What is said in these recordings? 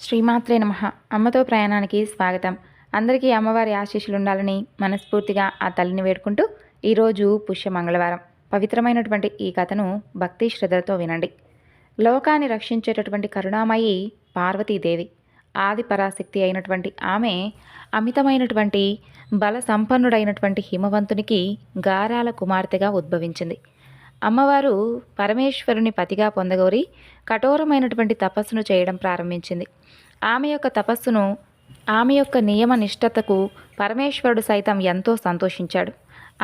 శ్రీమాత్రే నమః. అమ్మతో ప్రయాణానికి స్వాగతం. అందరికీ అమ్మవారి ఆశీస్సులు ఉండాలని మనస్ఫూర్తిగా ఆ తల్లిని వేడుకుంటూ ఈరోజు పుష్య మంగళవారం పవిత్రమైనటువంటి ఈ కథను భక్తి శ్రద్ధలతో వినండి. లోకాన్ని రక్షించేటటువంటి కరుణామయి పార్వతీదేవి, ఆది పరాశక్తి అయినటువంటి ఆమె అమితమైనటువంటి బల సంపన్నుడైనటువంటి హిమవంతునికి గారాల కుమార్తెగా ఉద్భవించింది. అమ్మవారు పరమేశ్వరుని పతిగా పొందగోరి కఠోరమైనటువంటి తపస్సును చేయడం ప్రారంభించింది. ఆమె యొక్క నియమ నిష్ఠతకు పరమేశ్వరుడు సైతం ఎంతో సంతోషించాడు.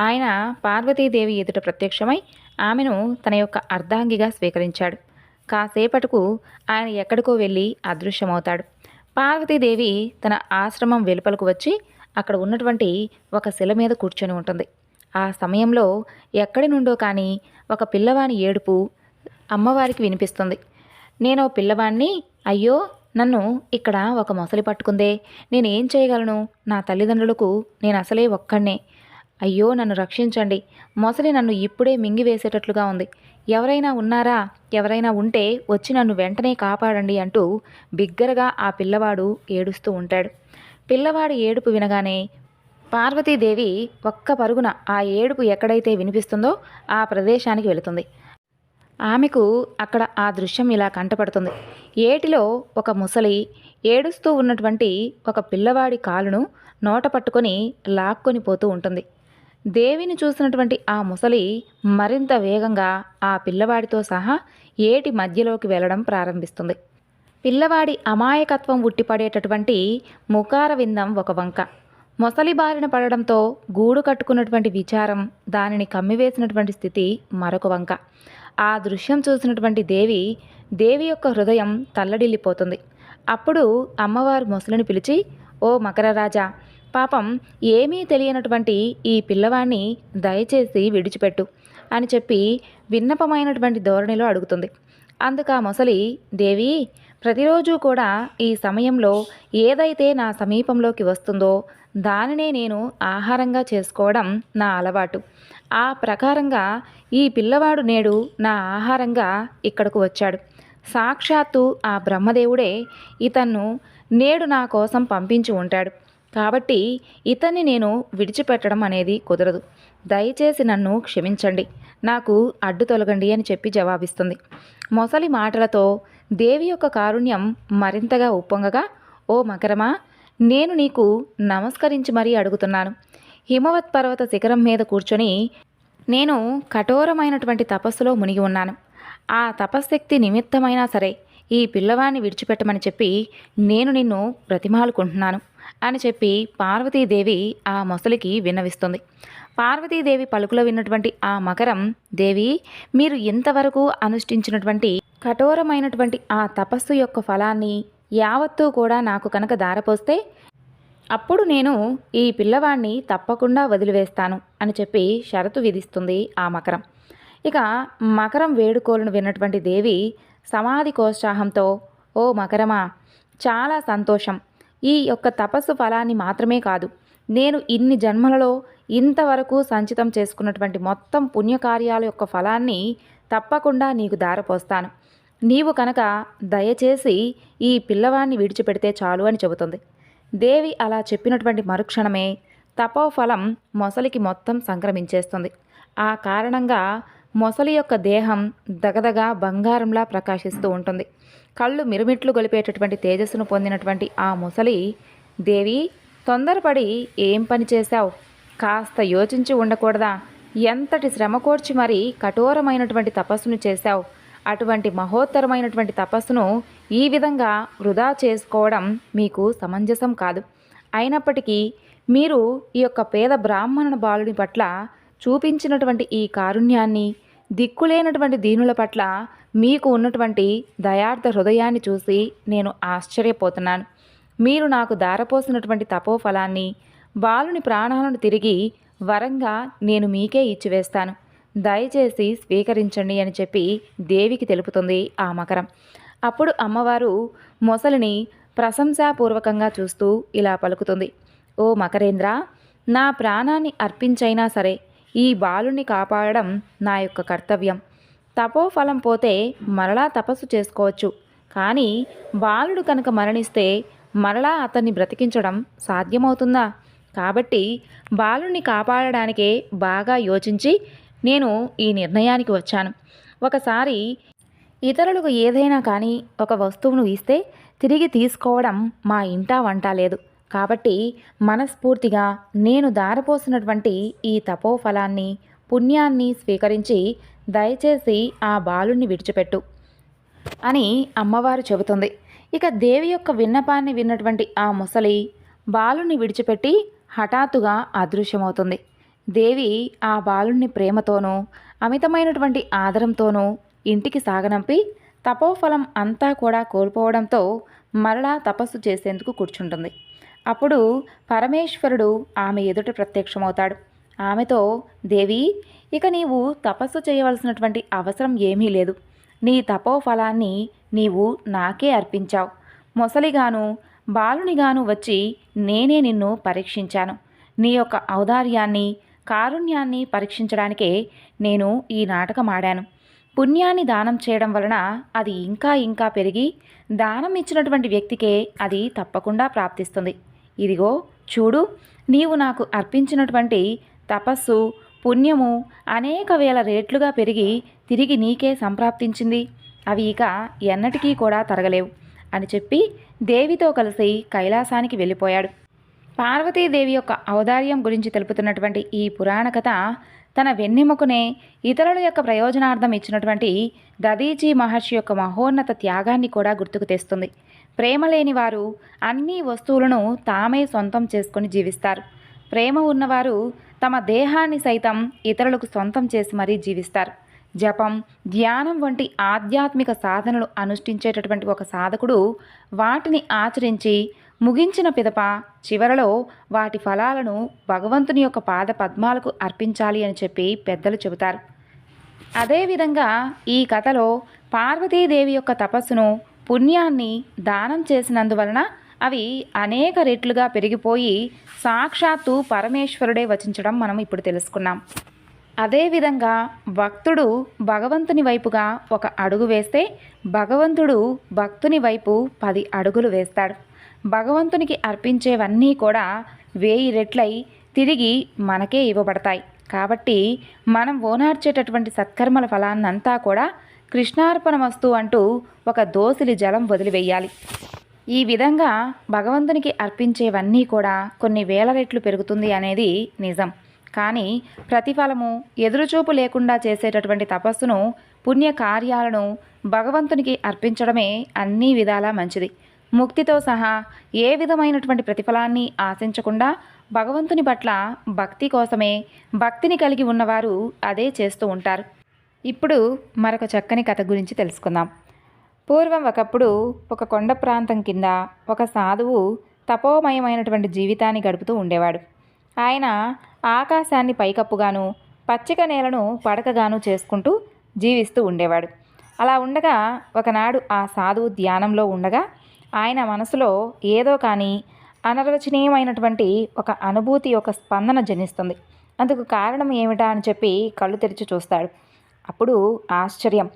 ఆయన పార్వతీదేవి ఎదుట ప్రత్యక్షమై ఆమెను తన యొక్క అర్ధాంగిగా స్వీకరించాడు. కాసేపటుకు ఆయన ఎక్కడికో వెళ్ళి అదృశ్యమవుతాడు. పార్వతీదేవి తన ఆశ్రమం వెలుపలకు వచ్చి అక్కడ ఉన్నటువంటి ఒక శిల మీద కూర్చొని ఉంటుంది. ఆ సమయంలో ఎక్కడి నుండో కానీ ఒక పిల్లవాని ఏడుపు అమ్మవారికి వినిపిస్తుంది. నేనో పిల్లవాణ్ణి, అయ్యో నన్ను ఇక్కడ ఒక మొసలి పట్టుకుందే, నేనేం చేయగలను? నా తల్లిదండ్రులకు నేను అసలే ఒక్కడినే. అయ్యో నన్ను రక్షించండి, మొసలి నన్ను ఇప్పుడే మింగివేసేటట్లుగా ఉంది. ఎవరైనా ఉన్నారా? ఎవరైనా ఉంటే వచ్చి నన్ను వెంటనే కాపాడండి అంటూ బిగ్గరగా ఆ పిల్లవాడు ఏడుస్తూ ఉంటాడు. పిల్లవాడి ఏడుపు వినగానే పార్వతీదేవి ఒక్క పరుగున ఆ ఏడుపు ఎక్కడైతే వినిపిస్తుందో ఆ ప్రదేశానికి వెళుతుంది. ఆమెకు అక్కడ ఆ దృశ్యం ఇలా కంటపడుతుంది. ఏటిలో ఒక ముసలి ఏడుస్తూ ఉన్నటువంటి ఒక పిల్లవాడి కాలును నోట పట్టుకొని లాక్కొని పోతూ ఉంటుంది. దేవిని చూసినటువంటి ఆ ముసలి మరింత వేగంగా ఆ పిల్లవాడితో సహా ఏటి మధ్యలోకి వెళ్ళడం ప్రారంభిస్తుంది. పిల్లవాడి అమాయకత్వం ఉట్టిపడేటటువంటి ముఖార విందం ఒక వంక, మొసలి బారిన పడడంతో గూడు కట్టుకున్నటువంటి విచారం దానిని కమ్మివేసినటువంటి స్థితి మరొక వంక. ఆ దృశ్యం చూసినటువంటి దేవి యొక్క హృదయం తల్లడిల్లిపోతుంది. అప్పుడు అమ్మవారు మొసలిని పిలిచి, ఓ మకరరాజా, పాపం ఏమీ తెలియనటువంటి ఈ పిల్లవాణ్ణి దయచేసి విడిచిపెట్టు అని చెప్పి విన్నపమైనటువంటి ధోరణిలో అడుగుతుంది. అందుకు ఆ మొసలి, దేవి, ప్రతిరోజు కూడా ఈ సమయంలో ఏదైతే నా సమీపంలోకి వస్తుందో దానినే నేను ఆహారంగా చేసుకోవడం నా అలవాటు. ఆ ప్రకారంగా ఈ పిల్లవాడు నేడు నా ఆహారంగా ఇక్కడకు వచ్చాడు. సాక్షాత్తు ఆ బ్రహ్మదేవుడే ఇతన్ను నేడు నా కోసం పంపించి ఉంటాడు. కాబట్టి ఇతన్ని నేను విడిచిపెట్టడం అనేది కుదరదు. దయచేసి నన్ను క్షమించండి, నాకు అడ్డు తొలగండి అని చెప్పి జవాబిస్తుంది. మొసలి మాటలతో దేవి యొక్క కారుణ్యం మరింతగా ఉప్పొంగగా, ఓ మకరమా, నేను నీకు నమస్కరించి మరీ అడుగుతున్నాను. హిమవత్ పర్వత శిఖరం మీద కూర్చొని నేను కఠోరమైనటువంటి తపస్సులో మునిగి ఉన్నాను. ఆ తపశ్శక్తి నిమిత్తమైనా సరే ఈ పిల్లవాడిని విడిచిపెట్టమని చెప్పి నేను నిన్ను బ్రతిమాలుకుంటున్నాను అని చెప్పి పార్వతీదేవి ఆ మొసలికి విన్నవిస్తుంది. పార్వతీదేవి పలుకులో విన్నటువంటి ఆ మకరం, దేవి, మీరు ఇంతవరకు అనుష్ఠించినటువంటి కఠోరమైనటువంటి ఆ తపస్సు యొక్క ఫలాన్ని యావత్తూ కూడా నాకు కనుక దారపోస్తే అప్పుడు నేను ఈ పిల్లవాడిని తప్పకుండా వదిలివేస్తాను అని చెప్పి షరతు విధిస్తుంది ఆ మకరం. ఇక మకరం వేడుకోలను విన్నటువంటి దేవి సమాధి కోత్సాహంతో, ఓ మకరమా, చాలా సంతోషం. ఈ యొక్క తపస్సు ఫలాన్ని మాత్రమే కాదు, నేను ఇన్ని జన్మలలో ఇంతవరకు సంచితం చేసుకున్నటువంటి మొత్తం పుణ్యకార్యాల యొక్క ఫలాన్ని తప్పకుండా నీకు దారపోస్తాను. నీవు కనుక దయచేసి ఈ పిల్లవాడిని విడిచిపెడితే చాలు అని చెబుతుంది. దేవి అలా చెప్పినటువంటి మరుక్షణమే తపోఫలం మొసలికి మొత్తం సంక్రమించేస్తుంది. ఆ కారణంగా మొసలి యొక్క దేహం దగదగా బంగారంలా ప్రకాశిస్తూ ఉంటుంది. కళ్ళు మిరుమిట్లు గొలిపేటటువంటి తేజస్సును పొందినటువంటి ఆ మొసలి, దేవి, తొందరపడి ఏం పని చేశావు? కాస్త యోచించి ఉండకూడదా? ఎంతటి శ్రమ కోర్చి మరీ కఠోరమైనటువంటి తపస్సును చేశావు. అటువంటి మహోత్తరమైనటువంటి తపస్సును ఈ విధంగా వృధా చేసుకోవడం మీకు సమంజసం కాదు. అయినప్పటికీ మీరు ఈ యొక్క పేద బ్రాహ్మణుల బాలుని పట్ల చూపించినటువంటి ఈ కారుణ్యాన్ని, దిక్కులేనటువంటి దీనుల పట్ల మీకు ఉన్నటువంటి దయార్థ హృదయాన్ని చూసి నేను ఆశ్చర్యపోతున్నాను. మీరు నాకు దారపోసినటువంటి తపోఫలాన్ని, బాలుని ప్రాణాలను తిరిగి వరంగా నేను మీకే ఇచ్చివేస్తాను. దయచేసి స్వీకరించండి అని చెప్పి దేవికి తెలుపుతుంది ఆ మకరం. అప్పుడు అమ్మవారు మొసలిని ప్రశంసాపూర్వకంగా చూస్తూ ఇలా పలుకుతుంది, ఓ మకరేంద్ర, నా ప్రాణాన్ని అర్పించైనా సరే ఈ బాలుని కాపాడడం నా యొక్క కర్తవ్యం. తపోఫలం పోతే మరలా తపస్సు చేసుకోవచ్చు, కానీ బాలుడు కనుక మరణిస్తే మరలా అతన్ని బ్రతికించడం సాధ్యమవుతుందా? కాబట్టి బాలుణ్ణి కాపాడడానికే బాగా యోచించి నేను ఈ నిర్ణయానికి వచ్చాను. ఒకసారి ఇతరులకు ఏదైనా కానీ ఒక వస్తువును ఇస్తే తిరిగి తీసుకోవడం మా ఇంటా వంట లేదు. కాబట్టి మనస్ఫూర్తిగా నేను దారపోసినటువంటి ఈ తపోఫలాన్ని పుణ్యాన్ని స్వీకరించి దయచేసి ఆ బాలుణ్ణి విడిచిపెట్టు అని అమ్మవారు చెబుతుంది. ఇక దేవి యొక్క విన్నపాన్ని విన్నటువంటి ఆ ముసలి బాలుణ్ణి విడిచిపెట్టి హఠాత్తుగా అదృశ్యమవుతుంది. దేవి ఆ బాలుణ్ణి ప్రేమతోనూ అమితమైనటువంటి ఆదరంతోనూ ఇంటికి సాగనంపి తపోఫలం అంతా కూడా కోల్పోవడంతో మరలా తపస్సు చేసేందుకు కూర్చుంటుంది. అప్పుడు పరమేశ్వరుడు ఆమె ఎదుట ప్రత్యక్షమవుతాడు. ఆమెతో, దేవి, ఇక నీవు తపస్సు చేయవలసినటువంటి అవసరం ఏమీ లేదు. నీ తపోఫలాన్ని నీవు నాకే అర్పించావు. మొసలిగాను బాలునిగాను వచ్చి నేనే నిన్ను పరీక్షించాను. నీ యొక్క ఔదార్యాన్ని కారుణ్యాన్ని పరీక్షించడానికే నేను ఈ నాటకం ఆడాను. పుణ్యాన్ని దానం చేయడం వలన అది ఇంకా ఇంకా పెరిగి దానం ఇచ్చినటువంటి వ్యక్తికే అది తప్పకుండా ప్రాప్తిస్తుంది. ఇదిగో చూడు, నీవు నాకు అర్పించినటువంటి తపస్సు పుణ్యము అనేక వేల రేట్లుగా పెరిగి తిరిగి నీకే సంప్రాప్తించింది. అవి ఇక ఎన్నటికీ కూడా తరగలేవు అని చెప్పి దేవితో కలిసి కైలాసానికి వెళ్ళిపోయాడు. పార్వతీదేవి యొక్క ఔదార్యం గురించి తెలుపుతున్నటువంటి ఈ పురాణ కథ తన వెన్నెముకనే ఇతరుల యొక్క ప్రయోజనార్థం ఇచ్చినటువంటి దదీచి మహర్షి యొక్క మహోన్నత త్యాగాన్ని కూడా గుర్తుకు తెస్తుంది. ప్రేమ లేని వారు అన్ని వస్తువులను తామే సొంతం చేసుకుని జీవిస్తారు. ప్రేమ ఉన్నవారు తమ దేహాన్ని సైతం ఇతరులకు సొంతం చేసి మరీ జీవిస్తారు. జపం, ధ్యానం వంటి ఆధ్యాత్మిక సాధనలు అనుష్ఠించేటటువంటి ఒక సాధకుడు వాటిని ఆచరించి ముగించిన పిదప చివరలో వాటి ఫలాలను భగవంతుని యొక్క పాద పద్మాలకు అర్పించాలి అని చెప్పి పెద్దలు చెబుతారు. అదేవిధంగా ఈ కథలో పార్వతీదేవి యొక్క తపస్సును పుణ్యాన్ని దానం చేసినందువలన అవి అనేక రెట్లుగా పెరిగిపోయి సాక్షాత్తు పరమేశ్వరుడే వచించడం మనం ఇప్పుడు తెలుసుకున్నాం. అదేవిధంగా భక్తుడు భగవంతుని వైపుగా ఒక అడుగు వేస్తే భగవంతుడు భక్తుని వైపు 10 అడుగులు వేస్తాడు. భగవంతునికి అర్పించేవన్నీ కూడా 1000 రెట్లై తిరిగి మనకే ఇవ్వబడతాయి. కాబట్టి మనం ఓనార్చేటటువంటి సత్కర్మల ఫలాన్నంతా కూడా కృష్ణార్పణమస్తు అంటూ ఒక దోసిలి జలం వదిలివేయాలి. ఈ విధంగా భగవంతునికి అర్పించేవన్నీ కూడా కొన్ని వేల రెట్లు పెరుగుతుంది అనేది నిజం. కానీ ప్రతిఫలము ఎదురుచూపు లేకుండా చేసేటటువంటి తపస్సును పుణ్యకార్యాలను భగవంతునికి అర్పించడమే అన్ని విధాలా మంచిది. ముక్తితో సహా ఏ విధమైనటువంటి ప్రతిఫలాన్ని ఆశించకుండా భగవంతుని పట్ల భక్తి కోసమే భక్తిని కలిగి ఉన్నవారు అదే చేస్తూ ఉంటారు. ఇప్పుడు మరొక చక్కని కథ గురించి తెలుసుకుందాం. పూర్వం ఒకప్పుడు ఒక కొండ ప్రాంతం కింద ఒక సాధువు తపోమయమైనటువంటి జీవితాన్ని గడుపుతూ ఉండేవాడు. ఆయన ఆకాశాన్ని పైకప్పుగాను పచ్చిక నేలను పడకగాను చేసుకుంటూ జీవిస్తూ ఉండేవాడు. అలా ఉండగా ఒకనాడు ఆ సాధువు ధ్యానంలో ఉండగా ఆయన మనసులో ఏదో కానీ అనర్వచనీయమైనటువంటి ఒక అనుభూతి, ఒక స్పందన జనిస్తుంది. అందుకు కారణం ఏమిటా అని చెప్పి కళ్ళు తెరిచి చూస్తాడు. అప్పుడు ఆశ్చర్యం,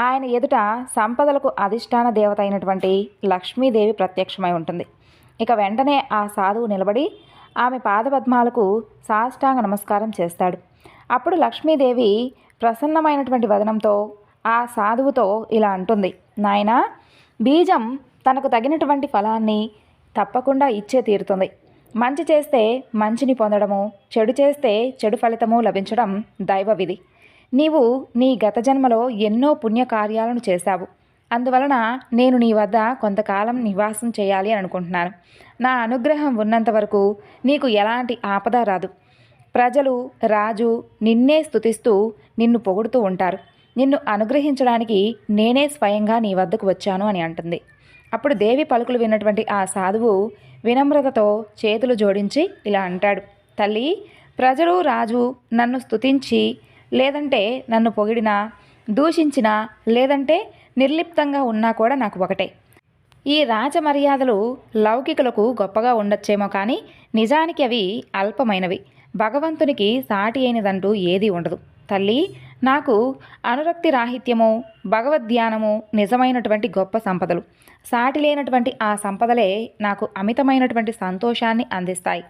ఆయన ఎదుట సంపదలకు అధిష్టాన దేవత అయినటువంటి లక్ష్మీదేవి ప్రత్యక్షమై ఉంటుంది. ఇక వెంటనే ఆ సాధువు నిలబడి ఆమె పాదపద్మాలకు సాష్టాంగ నమస్కారం చేస్తాడు. అప్పుడు లక్ష్మీదేవి ప్రసన్నమైనటువంటి వదనంతో ఆ సాధువుతో ఇలా అంటుంది, నాయనా, బీజం తనకు తగినటువంటి ఫలాన్ని తప్పకుండా ఇచ్చే తీరుతుంది. మంచి చేస్తే మంచిని పొందడము, చెడు చేస్తే చెడు ఫలితము లభించడం దైవ విధి. నీవు నీ గత జన్మలో ఎన్నో పుణ్యకార్యాలను చేశావు. అందువలన నేను నీ వద్ద కొంతకాలం నివాసం చేయాలి అని అనుకుంటున్నాను. నా అనుగ్రహం ఉన్నంత వరకు నీకు ఎలాంటి ఆపద రాదు. ప్రజలు, రాజు నిన్నే స్తుతిస్తూ నిన్ను పొగుడుతూ ఉంటారు. నిన్ను అనుగ్రహించడానికి నేనే స్వయంగా నీ వద్దకు వచ్చాను అని అంటుంది. అప్పుడు దేవి పలుకులు విన్నటువంటి ఆ సాధువు వినమ్రతతో చేతులు జోడించి ఇలా అంటాడు, తల్లి, ప్రజలు, రాజు నన్ను స్తుతించి లేదంటే నన్ను పొగిడినా, దూషించినా లేదంటే నిర్లిప్తంగా ఉన్నా కూడా నాకు ఒకటే. ఈ రాజమర్యాదలు లౌకికులకు గొప్పగా ఉండొచ్చేమో కానీ నిజానికి అవి అల్పమైనవి. భగవంతునికి సాటి అయినదంటూ ఏదీ ఉండదు. తల్లి, నాకు అనురక్తి రాహిత్యము, భగవద్ధ్యానము నిజమైనటువంటి గొప్ప సంపదలు. సాటి లేనటువంటి ఆ సంపదలే నాకు అమితమైనటువంటి సంతోషాన్ని అందిస్తాయి.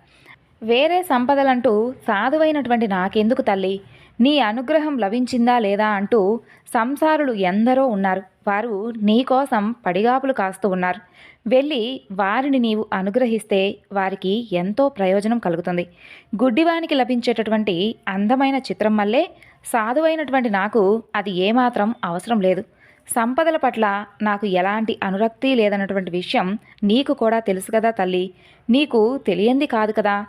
వేరే సంపదలంటూ సాధువైనటువంటి నాకెందుకు తల్లి? నీ అనుగ్రహం లభించిందా లేదా అంటూ సంసారులు ఎందరో ఉన్నారు. వారు నీకోసం పడిగాపులు కాస్తూ ఉన్నారు. వెళ్ళి వారిని నీవు అనుగ్రహిస్తే వారికి ఎంతో ప్రయోజనం కలుగుతుంది. గుడ్డివానికి లభించేటటువంటి అందమైన చిత్రం వల్లే సాధువైనటువంటి నాకు అది ఏమాత్రం అవసరం లేదు. సంపదల పట్ల నాకు ఎలాంటి అనురక్తి లేదన్నటువంటి విషయం నీకు కూడా తెలుసు కదా తల్లి, నీకు తెలియంది కాదు కదా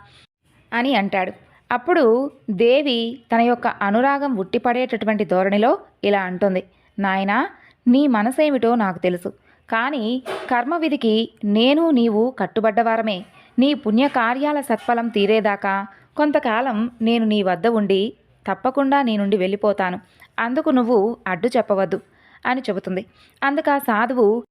అని అంటాడు. అప్పుడు దేవి తన యొక్క అనురాగం ఉట్టిపడేటటువంటి ధోరణిలో ఇలా అంటుంది. నాయనా, నీ మనసేమిటో నాకు తెలుసు. కానీ కర్మవిధికి నేను నీవు కట్టుబడ్డవారమే. నీ పుణ్యకార్యాల సత్ఫలం తీరేదాకా కొంతకాలం నేను నీ వద్ద ఉండి తప్పకుండా నీ నుండి వెళ్ళిపోతాను. అందుకు నువ్వు అడ్డు చెప్పవద్దు అని చెబుతుంది. అందుకు ఆ సాధువు,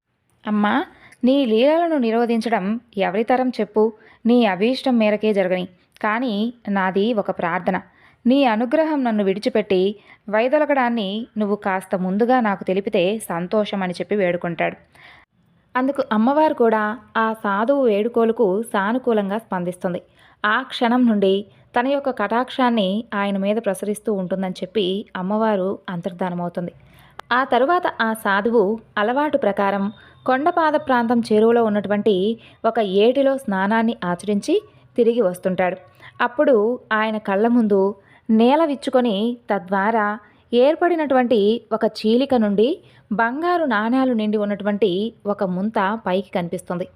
అమ్మా, నీ లీలలను నిరోధించడం ఎవరితరం చెప్పు? నీ అభీష్టం మేరకే జరగని. కానీ నాది ఒక ప్రార్థన. నీ అనుగ్రహం నన్ను విడిచిపెట్టి వైదొలగడాన్ని నువ్వు కాస్త ముందుగా నాకు తెలిపితే సంతోషం అని చెప్పి వేడుకుంటాడు. అందుకు అమ్మవారు కూడా ఆ సాధువు వేడుకోలుకు సానుకూలంగా స్పందిస్తుంది. ఆ క్షణం నుండి తన యొక్క కటాక్షాన్ని ఆయన మీద ప్రసరిస్తూ ఉంటుందని చెప్పి అమ్మవారు అంతర్ధానమవుతుంది. ఆ తరువాత ఆ సాధువు అలవాటు ప్రకారం కొండపాద ప్రాంతం చేరువలో ఉన్నటువంటి ఒక ఏటిలో స్నానాన్ని ఆచరించి తిరిగి వస్తుంటాడు. అప్పుడు ఆయన కళ్ళ ముందు నేల విచ్చుకొని తద్వారా ఏర్పడినటువంటి ఒక చీలిక నుండి బంగారు నాణేలు నిండి ఉన్నటువంటి ఒక ముంత పైకి కనిపిస్తుంది.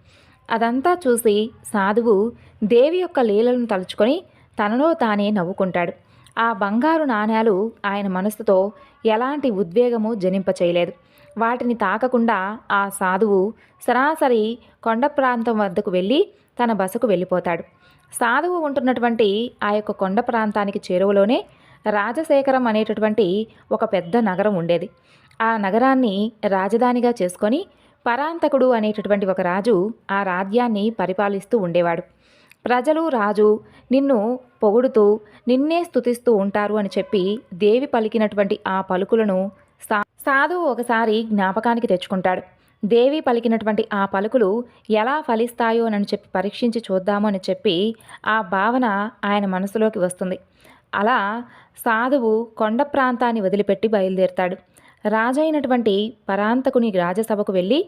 అదంతా చూసి సాధువు దేవి యొక్క లీలలను తలుచుకొని తనలో తానే నవ్వుకుంటాడు. ఆ బంగారు నాణేలు ఆయన మనసుతో ఎలాంటి ఉద్వేగము జనింపచేయలేదు. వాటిని తాకకుండా ఆ సాధువు సరాసరి కొండ ప్రాంతం వద్దకు వెళ్ళి తన బసకు వెళ్ళిపోతాడు. సాధువు ఉంటున్నటువంటి ఆ యొక్క కొండ ప్రాంతానికి చేరువలోనే రాజశేఖరం అనేటటువంటి ఒక పెద్ద నగరం ఉండేది. ఆ నగరాన్ని రాజధానిగా చేసుకొని పరాంతకుడు అనేటటువంటి ఒక రాజు ఆ రాజ్యాన్ని పరిపాలిస్తూ ఉండేవాడు. ప్రజలు రాజు నిన్ను పొగుడుతూ నిన్నే స్తుతిస్తూ ఉంటారు అని చెప్పి దేవి పలికినటువంటి ఆ పలుకులను సాధువు ఒకసారి జ్ఞాపకానికి తెచ్చుకుంటాడు. దేవి పలికినటువంటి ఆ పలుకులు ఎలా ఫలిస్తాయో అని చెప్పి పరీక్షించి చూద్దాము అని చెప్పి ఆ భావన ఆయన మనసులోకి వస్తుంది. అలా సాధువు కొండ ప్రాంతాన్ని వదిలిపెట్టి బయలుదేరుతాడు. రాజైనటువంటి పరాంతకుని రాజసభకు వెళ్ళి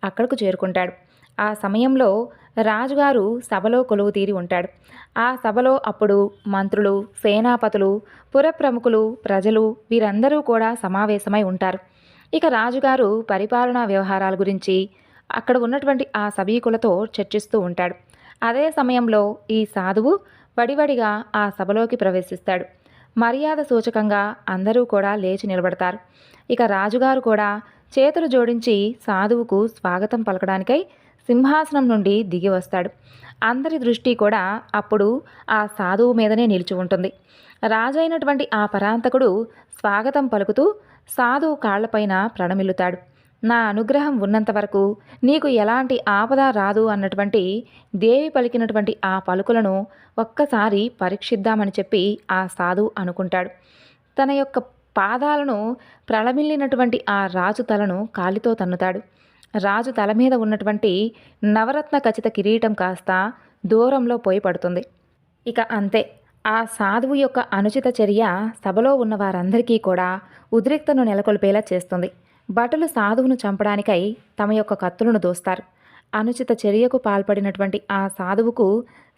అక్కడకు చేరుకుంటాడు. ఆ సమయంలో రాజుగారు సభలో కొలువు తీరి ఉంటాడు. ఆ సభలో అప్పుడు మంత్రులు, సేనాపతులు, పురప్రముఖులు, ప్రజలు వీరందరూ కూడా సమావేశమై ఉంటారు. ఇక రాజుగారు పరిపాలనా వ్యవహారాల గురించి అక్కడ ఉన్నటువంటి ఆ సభీకులతో చర్చిస్తూ ఉంటాడు. అదే సమయంలో ఈ సాధువు వడివడిగా ఆ సభలోకి ప్రవేశిస్తాడు. మర్యాద సూచకంగా అందరూ కూడా లేచి నిలబడతారు. ఇక రాజుగారు కూడా చేతులు జోడించి సాధువుకు స్వాగతం పలకడానికై సింహాసనం నుండి దిగి వస్తాడు. అందరి దృష్టి కూడా అప్పుడు ఆ సాధువు మీదనే నిలిచి ఉంటుంది. రాజైనటువంటి ఆ పరాంతకుడు స్వాగతం పలుకుతూ సాధువు కాళ్లపైన ప్రణమిల్లుతాడు. నా అనుగ్రహం ఉన్నంత వరకు నీకు ఎలాంటి ఆపద రాదు అన్నటువంటి దేవి పలికినటువంటి ఆ పలుకులను ఒక్కసారి పరీక్షిద్దామని చెప్పి ఆ సాధువు అనుకుంటాడు. తన యొక్క పాదాలను ప్రళమిల్లినటువంటి ఆ రాజు తలను కాలితో తన్నుతాడు. రాజు తల మీద ఉన్నటువంటి నవరత్న ఖచిత కిరీటం కాస్త దూరంలో పోయి పడుతుంది. ఇక అంతే. ఆ సాధువు యొక్క అనుచిత చర్య సభలో ఉన్న వారందరికీ కూడా ఉద్రిక్తను నెలకొల్పేలా చేస్తుంది. భటులు సాధువును చంపడానికై తమ యొక్క కత్తులను దూస్తారు. అనుచిత చర్యకు పాల్పడినటువంటి ఆ సాధువుకు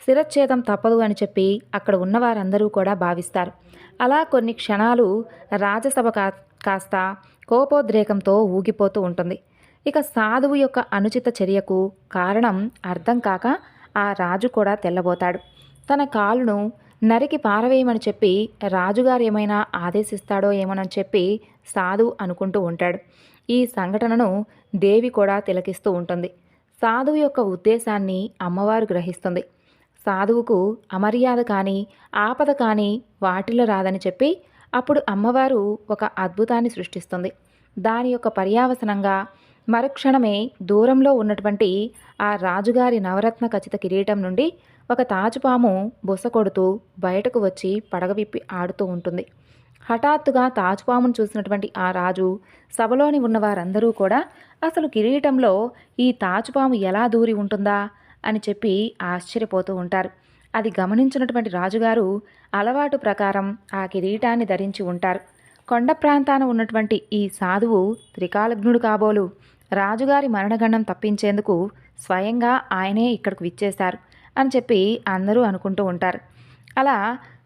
శిరచ్ఛేదం తప్పదు అని చెప్పి అక్కడ ఉన్నవారందరూ కూడా భావిస్తారు. అలా కొన్ని క్షణాలు రాజసభ కాస్త కోపోద్రేకంతో ఊగిపోతూ ఉంటుంది. ఇక సాధువు యొక్క అనుచిత చర్యకు కారణం అర్థం కాక ఆ రాజు కూడా తెల్లబోతాడు. తన కాలును నరికి పారవేయమని చెప్పి రాజుగారు ఏమైనా ఆదేశిస్తాడో ఏమోనని చెప్పి సాధువు అనుకుంటూ ఉంటాడు. ఈ సంఘటనను దేవి కూడా తిలకిస్తూ ఉంటుంది. సాధువు యొక్క ఉద్దేశాన్ని అమ్మవారు గ్రహిస్తుంది. సాధువుకు అమర్యాద కానీ ఆపద కానీ వాటిల్లో రాదని చెప్పి అప్పుడు అమ్మవారు ఒక అద్భుతాన్ని సృష్టిస్తుంది. దాని యొక్క పర్యావసనంగా మరుక్షణమే దూరంలో ఉన్నటువంటి ఆ రాజుగారి నవరత్న ఖచిత కిరీటం నుండి ఒక తాజుపాము బుస కొడుతూ బయటకు వచ్చి పడగ విప్పి ఆడుతూ ఉంటుంది. హఠాత్తుగా తాచుపామును చూసినటువంటి ఆ రాజు సభలోని ఉన్న వారందరూ కూడా అసలు కిరీటంలో ఈ తాచుపాము ఎలా దూరి ఉంటుందా అని చెప్పి ఆశ్చర్యపోతూ ఉంటారు. అది గమనించినటువంటి రాజుగారు అలవాటు ప్రకారం ఆ కిరీటాన్ని ధరించి ఉంటారు. కొండ ప్రాంతాన ఉన్నటువంటి ఈ సాధువు త్రికాలజ్ఞుడు కాబోలు రాజుగారి మరణగండం తప్పించేందుకు స్వయంగా ఆయనే ఇక్కడికి విచ్చేశారు అని చెప్పి అందరూ అనుకుంటూ ఉంటారు. అలా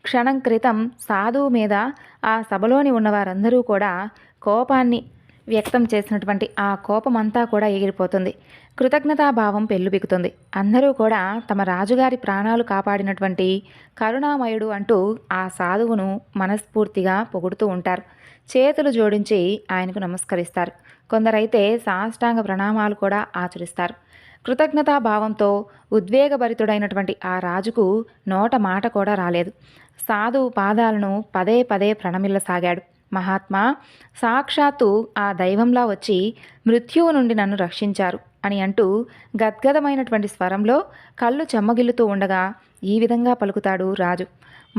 క్షణం క్రితం సాధువు మీద ఆ సభలోని ఉన్నవారందరూ కూడా కోపాన్ని వ్యక్తం చేసినటువంటి ఆ కోపమంతా కూడా ఎగిరిపోతుంది. కృతజ్ఞతాభావం పెళ్ళుబికుతుంది. అందరూ కూడా తమ రాజుగారి ప్రాణాలు కాపాడినటువంటి కరుణామయుడు అంటూ ఆ సాధువును మనస్ఫూర్తిగా పొగుడుతూ ఉంటారు. చేతులు జోడించి ఆయనకు నమస్కరిస్తారు. కొందరైతే సాష్టాంగ ప్రణామాలు కూడా ఆచరిస్తారు. కృతజ్ఞతాభావంతో ఉద్వేగభరితుడైనటువంటి ఆ రాజుకు నోట మాట కూడా రాలేదు. సాధువు పాదాలను పదే పదే ప్రణమిల్లసాగాడు. మహాత్మా, సాక్షాత్తు ఆ దైవంలా వచ్చి మృత్యువు నుండి నన్ను రక్షించారు అని అంటూ గద్గదమైనటువంటి స్వరంలో కళ్ళు చెమ్మగిల్లుతూ ఉండగా ఈ విధంగా పలుకుతాడు రాజు.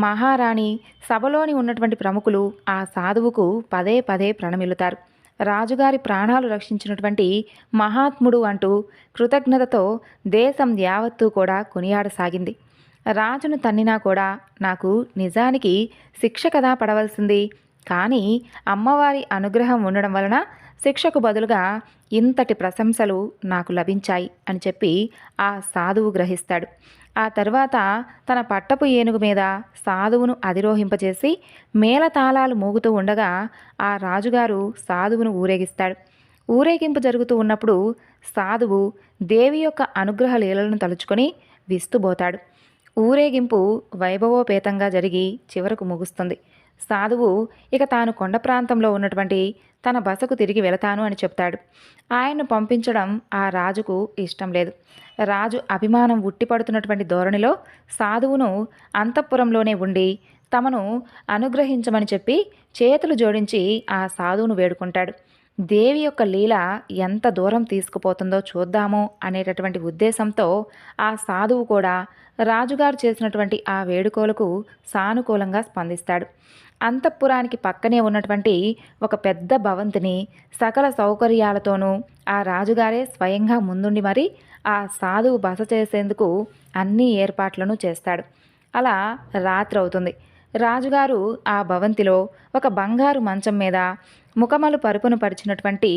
మహారాణి, సభలోని ఉన్నటువంటి ప్రముఖులు ఆ సాధువుకు పదే పదే ప్రణమిల్లుతారు. రాజుగారి ప్రాణాలు రక్షించినటువంటి మహాత్ముడు అంటూ కృతజ్ఞతతో దేశం యావత్తూ కూడా కొనియాడసాగింది. రాజును తన్నినా కూడా నాకు నిజానికి శిక్ష కదా పడవలసింది, కానీ అమ్మవారి అనుగ్రహం ఉండడం వలన శిక్షకు బదులుగా ఇంతటి ప్రశంసలు నాకు లభించాయి అని చెప్పి ఆ సాధువు గ్రహిస్తాడు. ఆ తర్వాత తన పట్టపు ఏనుగు మీద సాధువును అధిరోహింపచేసి మేళతాళాలు మోగుతూ ఉండగా ఆ రాజుగారు సాధువును ఊరేగిస్తాడు. ఊరేగింపు జరుగుతూ ఉన్నప్పుడు సాధువు దేవి యొక్క అనుగ్రహ లీలలను తలుచుకొని విస్తుబోతాడు. ఊరేగింపు వైభవోపేతంగా జరిగి చివరకు ముగుస్తుంది. సాధువు ఇక తాను కొండ ప్రాంతంలో ఉన్నటువంటి తన బసకు తిరిగి వెళతాను అని చెప్తాడు. ఆయన్ను పంపించడం ఆ రాజుకు ఇష్టం లేదు. రాజు అభిమానం ఉట్టిపడుతున్నటువంటి ధోరణిలో సాధువును అంతఃపురంలోనే ఉండి తమను అనుగ్రహించమని చెప్పి చేతులు జోడించి ఆ సాధువును వేడుకుంటాడు. దేవి యొక్క లీల ఎంత దూరం తీసుకుపోతుందో చూద్దాము అనేటటువంటి ఉద్దేశంతో ఆ సాధువు కూడా రాజుగారు చేసినటువంటి ఆ వేడుకోలకు సానుకూలంగా స్పందిస్తాడు. అంతఃపురానికి పక్కనే ఉన్నటువంటి ఒక పెద్ద భవంతిని సకల సౌకర్యాలతోనూ ఆ రాజుగారే స్వయంగా ముందుండి మరి ఆ సాధువు బస చేసేందుకు అన్ని ఏర్పాట్లను చేస్తాడు. అలా రాత్రి అవుతుంది. రాజుగారు ఆ భవంతిలో ఒక బంగారు మంచం మీద ముఖమలు పరుపును పరిచినటువంటి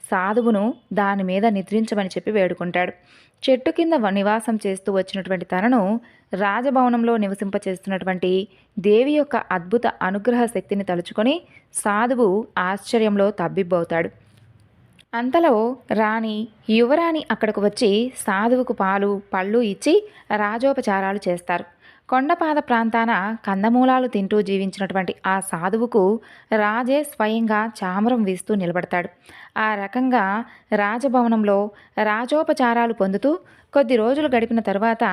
సాధువును దాని మీద నిద్రించమని చెప్పి వేడుకుంటాడు. చెట్టు కింద నివాసం చేస్తూ వచ్చినటువంటి తనను రాజభవనంలో నివసింపచేస్తున్నటువంటి దేవి యొక్క అద్భుత అనుగ్రహ శక్తిని తలుచుకొని సాధువు ఆశ్చర్యంలో తబ్బిబ్బవుతాడు. అంతలో రాణి, యువరాణి అక్కడకు వచ్చి సాధువుకు పాలు పళ్ళు ఇచ్చి రాజోపచారాలు చేస్తారు. కొండపాద ప్రాంతాన కందమూలాలు తింటూ జీవించినటువంటి ఆ సాధువుకు రాజే స్వయంగా చామరం వీస్తూ నిలబడతాడు. ఆ రకంగా రాజభవనంలో రాజోపచారాలు పొందుతూ కొద్ది రోజులు గడిపిన తరువాత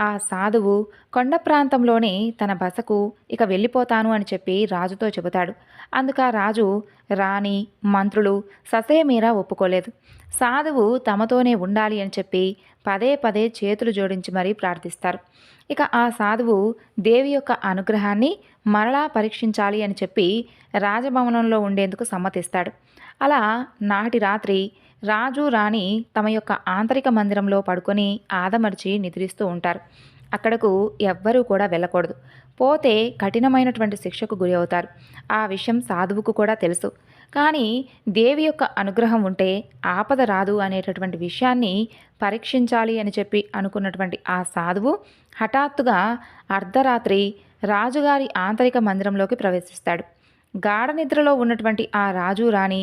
ఆ సాధువు కొండ ప్రాంతంలోని తన బసకు ఇక వెళ్ళిపోతాను అని చెప్పి రాజుతో చెబుతాడు. అందుక రాజు, రాణి, మంత్రులు ససేమీరా ఒప్పుకోలేదు. సాధువు తమతోనే ఉండాలి అని చెప్పి పదే పదే చేతులు జోడించి మరీ ప్రార్థిస్తారు. ఇక ఆ సాధువు దేవి యొక్క అనుగ్రహాన్ని మరలా పరీక్షించాలి అని చెప్పి రాజభవనంలో ఉండేందుకు సమ్మతిస్తాడు. అలా నాటి రాత్రి రాజు, రాణి తమ యొక్క ఆంతరిక మందిరంలో పడుకొని ఆదమర్చి నిద్రిస్తూ ఉంటారు. అక్కడకు ఎవ్వరూ కూడా వెళ్ళకూడదు. పోతే కఠినమైనటువంటి శిక్షకు గురి అవుతారు. ఆ విషయం సాధువుకు కూడా తెలుసు. కానీ దేవి యొక్క అనుగ్రహం ఉంటే ఆపద రాదు అనేటటువంటి విషయాన్ని పరీక్షించాలి అని చెప్పి అనుకున్నటువంటి ఆ సాధువు హఠాత్తుగా అర్ధరాత్రి రాజుగారి ఆంతరిక మందిరంలోకి ప్రవేశిస్తాడు. గాఢ నిద్రలో ఉన్నటువంటి ఆ రాజు, రాణి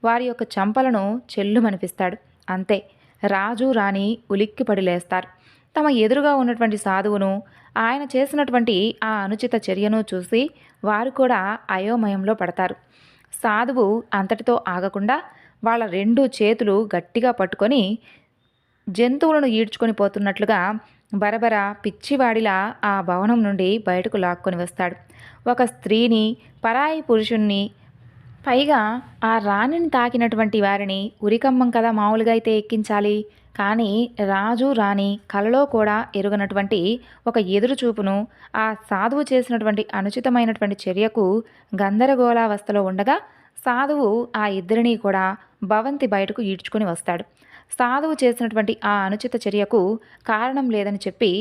వారి యొక్క చంపలను చెల్లుమనిపిస్తాడు. అంతే, రాజు, రాణి ఉలిక్కిపడి లేస్తారు. తమ ఎదురుగా ఉన్నటువంటి సాధువును, ఆయన చేసినటువంటి ఆ అనుచిత చర్యను చూసి వారు కూడా అయోమయంలో పడతారు. సాధువు అంతటితో ఆగకుండా వాళ్ళ 2 చేతులు గట్టిగా పట్టుకొని జంతువులను ఈడ్చుకొని పోతున్నట్లుగా బరబర పిచ్చివాడిలా ఆ భవనం నుండి బయటకు లాక్కొని వస్తాడు. ఒక స్త్రీని, పరాయి పురుషుణ్ణి పైగా ఆ రాణిని తాకినటువంటి వారిని ఉరికమ్మం కదా మామూలుగా అయితే ఎక్కించాలి. కానీ రాజు, రాణి కలలో కూడా ఎరుగనటువంటి ఒక ఎదురుచూపును ఆ సాధువు చేసినటువంటి అనుచితమైనటువంటి చర్యకు గందరగోళావస్థలో ఉండగా సాధువు ఆ ఇద్దరినీ కూడా భవంతి బయటకు ఈడ్చుకుని వస్తాడు. సాధువు చేసినటువంటి ఆ అనుచిత చర్యకు కారణం లేదని చెప్పి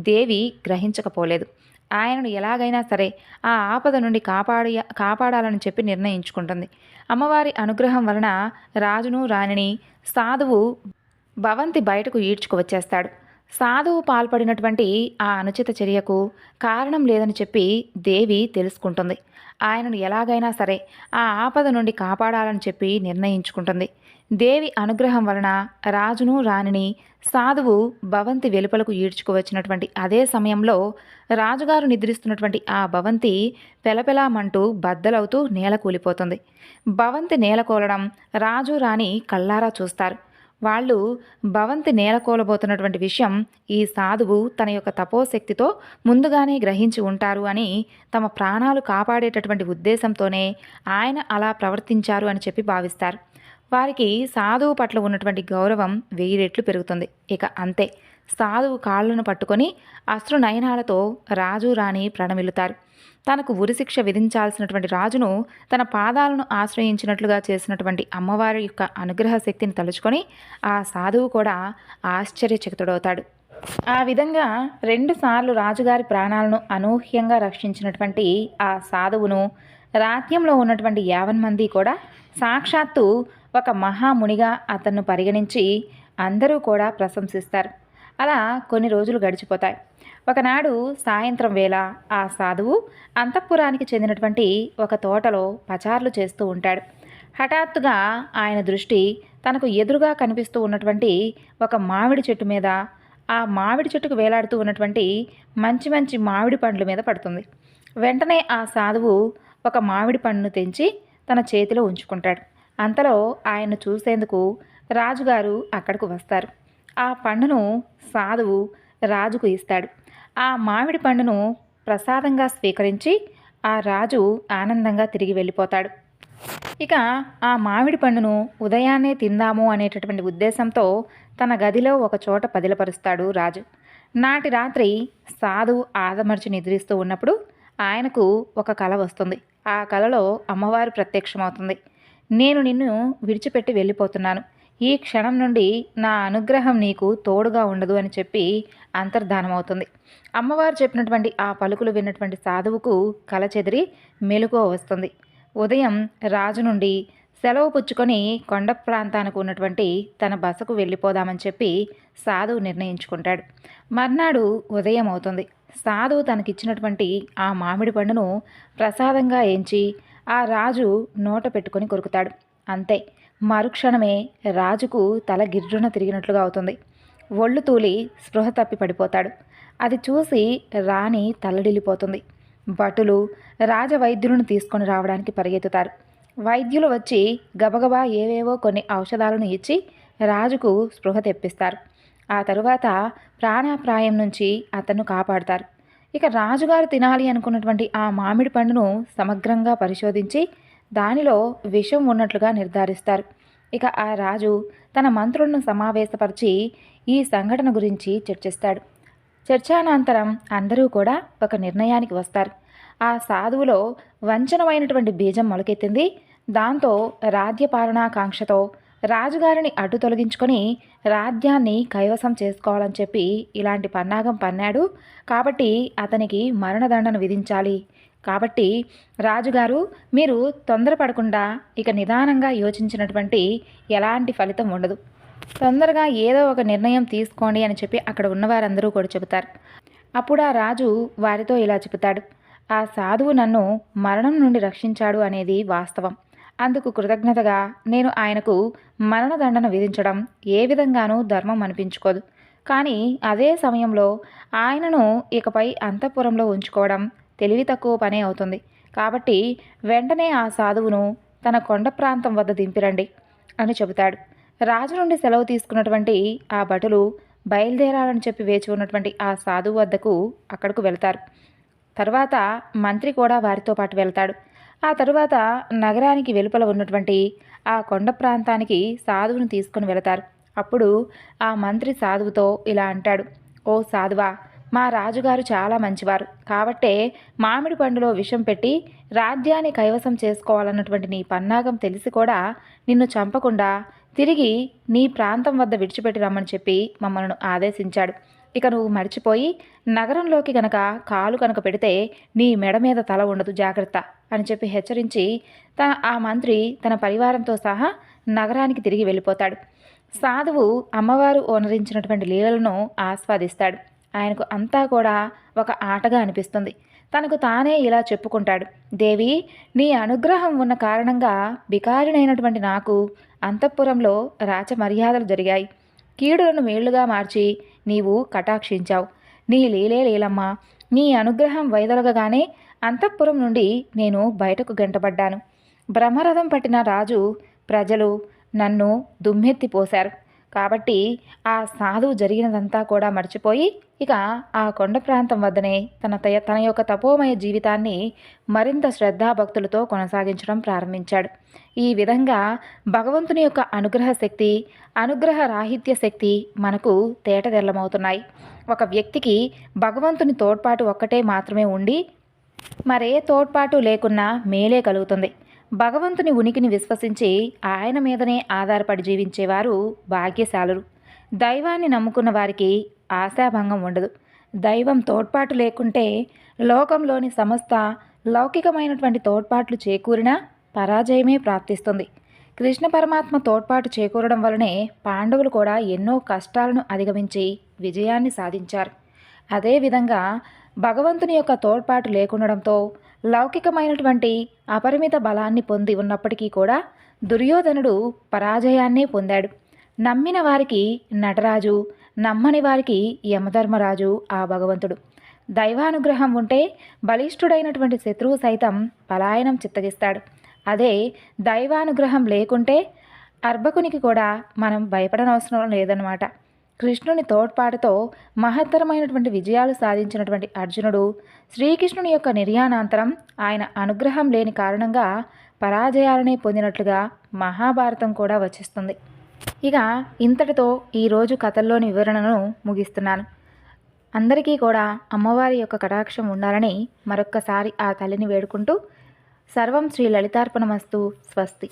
దేవి గ్రహించకపోలేదు. ఆయనను ఎలాగైనా సరే ఆ ఆపద నుండి కాపాడాలని చెప్పి నిర్ణయించుకుంటుంది. అమ్మవారి అనుగ్రహం వలన రాజును రాణిని సాధువు భవంతి బయటకు ఈడ్చుకువచ్చేస్తాడు. సాధువు పాల్పడినటువంటి ఆ అనుచిత చర్యకు కారణం లేదని చెప్పి దేవి తెలుసుకుంటుంది. ఆయనను ఎలాగైనా సరే ఆ ఆపద నుండి కాపాడాలని చెప్పి నిర్ణయించుకుంటుంది. దేవి అనుగ్రహం వలన రాజును రాణిని సాధువు భవంతి వెలుపలకు ఈడ్చుకువచ్చినటువంటి అదే సమయంలో రాజుగారు నిద్రిస్తున్నటువంటి ఆ భవంతి పెలపెలామంటూ బద్దలవుతూ నేల కూలిపోతుంది. భవంతి నేలకూలడం రాజు రాణి కళ్ళారా చూస్తారు. వాళ్ళు భవంతి నేలకూలబోతున్నటువంటి విషయం ఈ సాధువు తన యొక్క తపోశక్తితో ముందుగానే గ్రహించి ఉంటారు అని, తమ ప్రాణాలు కాపాడేటటువంటి ఉద్దేశంతోనే ఆయన అలా ప్రవర్తించారు అని చెప్పి భావిస్తారు. వారికి సాధువు పట్ల ఉన్నటువంటి గౌరవం 1000 రెట్లు పెరుగుతుంది. ఇక అంతే, సాధువు కాళ్ళను పట్టుకొని అశ్రు నయనాలతో రాజు రాణి ప్రణమిల్లుతారు. తనకు ఉరిశిక్ష విధించాల్సినటువంటి రాజును తన పాదాలను ఆశ్రయించినట్లుగా చేసినటువంటి అమ్మవారి యొక్క అనుగ్రహ శక్తిని తలుచుకొని ఆ సాధువు కూడా ఆశ్చర్యచకితుడవుతాడు. ఆ విధంగా 2 సార్లు రాజుగారి ప్రాణాలను అనూహ్యంగా రక్షించినటువంటి ఆ సాధువును రాజ్యంలో ఉన్నటువంటి 50 మంది కూడా సాక్షాత్తు ఒక మహామునిగా అతన్ని పరిగణించి అందరూ కూడా ప్రశంసిస్తారు. అలా కొన్ని రోజులు గడిచిపోతాయి. ఒకనాడు సాయంత్రం వేళ ఆ సాధువు అంతఃపురానికి చెందినటువంటి ఒక తోటలో పచార్లు చేస్తూ ఉంటాడు. హఠాత్తుగా ఆయన దృష్టి తనకు ఎదురుగా కనిపిస్తూ ఉన్నటువంటి ఒక మామిడి చెట్టు మీద, ఆ మామిడి చెట్టుకు వేలాడుతూ ఉన్నటువంటి మంచి మంచి మామిడి పండ్ల మీద పడుతుంది. వెంటనే ఆ సాధువు ఒక మామిడి పండును తెంచి తన చేతిలో ఉంచుకుంటాడు. అంతలో ఆయన్ను చూసేందుకు రాజుగారు అక్కడకు వస్తారు. ఆ పండును సాధువు రాజుకు ఇస్తాడు. ఆ మామిడి పండును ప్రసాదంగా స్వీకరించి ఆ రాజు ఆనందంగా తిరిగి వెళ్ళిపోతాడు. ఇక ఆ మామిడి పండును ఉదయాన్నే తిందాము అనేటటువంటి ఉద్దేశంతో తన గదిలో ఒక చోట పదిలపరుస్తాడు రాజు. నాటి రాత్రి సాధువు ఆదమర్చి నిద్రిస్తూ ఉన్నప్పుడు ఆయనకు ఒక కల వస్తుంది. ఆ కలలో అమ్మవారు ప్రత్యక్షమవుతుంది. నేను నిన్ను విడిచిపెట్టి వెళ్ళిపోతున్నాను. ఈ క్షణం నుండి నా అనుగ్రహం నీకు తోడుగా ఉండదు అని చెప్పి అంతర్ధానమవుతుంది. అమ్మవారు చెప్పినటువంటి ఆ పలుకులు విన్నటువంటి సాధువుకు కల చెదిరి మెలకువ వస్తుంది. ఉదయం రాజు నుండి సెలవు పుచ్చుకొని కొండ ప్రాంతానికి ఉన్నటువంటి తన బసకు వెళ్ళిపోదామని చెప్పి సాధువు నిర్ణయించుకుంటాడు. మర్నాడు ఉదయం అవుతుంది. సాధువు తనకిచ్చినటువంటి ఆ మామిడి పండును ప్రసాదంగా ఎంచి ఆ రాజు నోట పెట్టుకొని కొరుకుతాడు. అంతే, మరుక్షణమే రాజుకు తల గిర్రున తిరిగినట్లుగా అవుతుంది. ఒళ్ళు తూలి స్పృహ తప్పి పడిపోతాడు. అది చూసి రాణి తల్లడిల్లిపోతుంది. భటులు రాజవైద్యులను తీసుకొని రావడానికి పరిగెత్తుతారు. వైద్యులు వచ్చి గబగబా ఏవేవో కొన్ని ఔషధాలను ఇచ్చి రాజుకు స్పృహ తెప్పిస్తారు. ఆ తరువాత ప్రాణాప్రాయం నుంచి అతన్ని కాపాడతారు. ఇక రాజుగారు తినాలి అనుకున్నటువంటి ఆ మామిడి పండును సమగ్రంగా పరిశోధించి దానిలో విషం ఉన్నట్లుగా నిర్ధారిస్తారు. ఇక ఆ రాజు తన మంత్రులను సమావేశపరిచి ఈ సంఘటన గురించి చర్చిస్తాడు. చర్చానంతరం అందరూ కూడా ఒక నిర్ణయానికి వస్తారు. ఆ సాధువులో వంచనమైనటువంటి బీజం మొలకెత్తింది. దాంతో రాజ్యపాలనాకాంక్షతో రాజుగారిని అడ్డు తొలగించుకొని రాజ్యాన్ని కైవసం చేసుకోవాలని చెప్పి ఇలాంటి పన్నాగం పన్నాడు. కాబట్టి అతనికి మరణదండన విధించాలి. కాబట్టి రాజుగారు, మీరు తొందరపడకుండా ఇక నిదానంగా యోచించినటువంటి ఎలాంటి ఫలితం ఉండదు. తొందరగా ఏదో ఒక నిర్ణయం తీసుకోండి అని చెప్పి అక్కడ ఉన్నవారందరూ కూడా చెబుతారు. అప్పుడు ఆ రాజు వారితో ఇలా చెబుతాడు. ఆ సాధువు నన్ను మరణం నుండి రక్షించాడు అనేది వాస్తవం. అందుకు కృతజ్ఞతగా నేను ఆయనకు మరణదండన విధించడం ఏ విధంగానూ ధర్మం అనిపించుకోదు. కానీ అదే సమయంలో ఆయనను ఇకపై అంతఃపురంలో ఉంచుకోవడం తెలివి తక్కువ పనే అవుతుంది. కాబట్టి వెంటనే ఆ సాధువును తన కొండ ప్రాంతం వద్ద దింపిరండి అని చెబుతాడు. రాజు నుండి సెలవు తీసుకున్నటువంటి ఆ భటులు బయలుదేరాలని చెప్పి వేచి ఉన్నటువంటి ఆ సాధువు వద్దకు అక్కడకు వెళ్తారు. తర్వాత మంత్రి కూడా వారితో పాటు వెళ్తాడు. ఆ తరువాత నగరానికి వెలుపల ఉన్నటువంటి ఆ కొండ ప్రాంతానికి సాధువును తీసుకుని వెళతారు. అప్పుడు ఆ మంత్రి సాధువుతో ఇలా అంటాడు: ఓ సాధువా, మా రాజుగారు చాలా మంచివారు కాబట్టే మామిడి పండులో విషం పెట్టి రాజ్యాన్ని కైవసం చేసుకోవాలన్నటువంటి నీ పన్నాగం తెలిసి కూడా నిన్ను చంపకుండా తిరిగి నీ ప్రాంతం వద్ద విడిచిపెట్టి రమ్మని చెప్పి మమ్మల్ని ఆదేశించాడు. ఇక నువ్వు మర్చిపోయి నగరంలోకి గనక కాలు కనుక పెడితే నీ మెడ మీద తల ఉండదు, జాగ్రత్త అని చెప్పి హెచ్చరించి ఆ మంత్రి తన పరివారంతో సహా నగరానికి తిరిగి వెళ్ళిపోతాడు. సాధువు అమ్మవారు ఓనరించినటువంటి లీలలను ఆస్వాదిస్తాడు. ఆయనకు అంతా కూడా ఒక ఆటగా అనిపిస్తుంది. తనకు తానే ఇలా చెప్పుకుంటాడు: దేవి, నీ అనుగ్రహం ఉన్న కారణంగా బికారినైనటువంటి నాకు అంతఃపురంలో రాచమర్యాదలు జరిగాయి. కీడులను మేళ్లుగా మార్చి నీవు కటాక్షించావు. నీ లీలే లీలమ్మ. నీ అనుగ్రహం వైదొలగగానే అంతఃపురం నుండి నేను బయటకు గంటబడ్డాను. బ్రహ్మరథం పట్టిన రాజు ప్రజలు నన్ను దుమ్మెత్తిపోశారు. కాబట్టి ఆ సాధువు జరిగినదంతా కూడా మర్చిపోయి ఇక ఆ కొండ ప్రాంతం వద్దనే తన యొక్క తపోమయ జీవితాన్ని మరింత శ్రద్ధాభక్తులతో కొనసాగించడం ప్రారంభించాడు. ఈ విధంగా భగవంతుని యొక్క అనుగ్రహ శక్తి, అనుగ్రహ రాహిత్య శక్తి మనకు తేటతెల్లమవుతున్నాయి. ఒక వ్యక్తికి భగవంతుని తోడ్పాటు ఒక్కటే మాత్రమే ఉండి మరే తోడ్పాటు లేకున్నా మేలే కలుగుతుంది. భగవంతుని ఉనికిని విశ్వసించి ఆయన మీదనే ఆధారపడి జీవించేవారు భాగ్యశాలురు. దైవాన్ని నమ్ముకున్న వారికి ఆశాభంగం ఉండదు. దైవం తోడ్పాటు లేకుంటే లోకంలోని సమస్త లౌకికమైనటువంటి తోడ్పాట్లు చేకూరినా పరాజయమే ప్రాప్తిస్తుంది. కృష్ణ పరమాత్మ తోడ్పాటు చేకూరడం వలనే పాండవులు కూడా ఎన్నో కష్టాలను అధిగమించి విజయాన్ని సాధించారు. అదేవిధంగా భగవంతుని యొక్క తోడ్పాటు లేకుండడంతో లౌకికమైనటువంటి అపరిమిత బలాన్ని పొంది ఉన్నప్పటికీ కూడా దుర్యోధనుడు పరాజయాన్నే పొందాడు. నమ్మిన వారికి నటరాజు, నమ్మని వారికి యమధర్మరాజు ఆ భగవంతుడు. దైవానుగ్రహం ఉంటే బలిష్ఠుడైనటువంటి శత్రువు సైతం పలాయనం చిత్తగిస్తాడు. అదే దైవానుగ్రహం లేకుంటే అర్భకునికి కూడా మనం భయపడనవసరం లేదన్నమాట. కృష్ణుని తోడ్పాటుతో మహత్తరమైనటువంటి విజయాలు సాధించినటువంటి అర్జునుడు శ్రీకృష్ణుని యొక్క నిర్యాణాంతరం ఆయన అనుగ్రహం లేని కారణంగా పరాజయాలనే పొందినట్లుగా మహాభారతం కూడా వచిస్తుంది. ఇక ఇంతటితో ఈరోజు కథల్లోని వివరణను ముగిస్తున్నాను. అందరికీ కూడా అమ్మవారి యొక్క కటాక్షం ఉండాలని మరొక్కసారి ఆ తల్లిని వేడుకుంటూ సర్వం శ్రీ లలితార్పణమస్తు. స్వస్తి.